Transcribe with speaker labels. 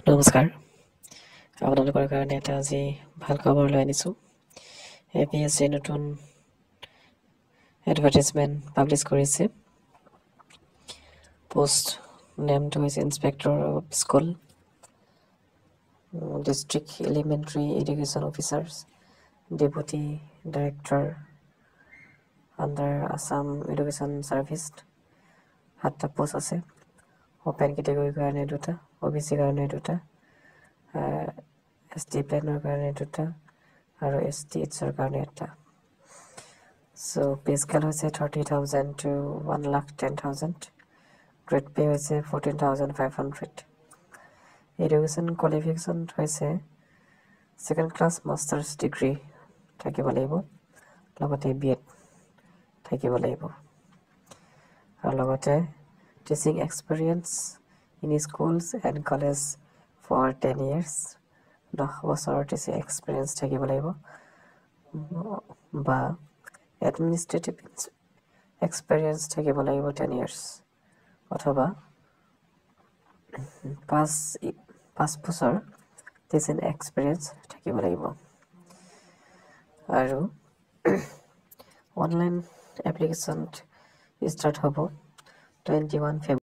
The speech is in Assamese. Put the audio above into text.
Speaker 1: নমস্কাৰ আপোনালোকৰ কাৰণে এটা আজি ভাল খবৰ লৈ আনিছোঁ APSC নতুন এডভাৰটাইজমেণ্ট পাব্লিছ কৰিছে পোষ্ট নেমটো হৈছে inspector of school district elementary education officers deputy director under Assam education service 7টা পোষ্ট আছে ওপেন কেটেগৰীৰ কাৰণে 2টা OBC কাৰণে 2টা ST প্লেনৰ কাৰণে 2টা আৰু STHৰ কাৰণে 1টা সো পে স্কেল হৈছে 30,000 to 1,10,000 গ্ৰেড পে হৈছে 14,500 এডুকেশ্যন কোৱালিফিকেশ্যন হৈছে সেকেন্ড ক্লাছ মাষ্টাৰ্ছ ডিগ্ৰী থাকিব লাগিব লগতে BEd থাকিব লাগিব আৰু লগতে teaching experience in schools and college for 10 years 10 বছৰৰ teaching experience থাকিব লাগিব বা administrative experience থাকিব লাগিব 10 years অথবা 5 বছৰ teaching experience থাকিব লাগিব আৰু অনলাইন এপ্লিকেশ্যন ষ্টাৰ্ট হ'ব 21 February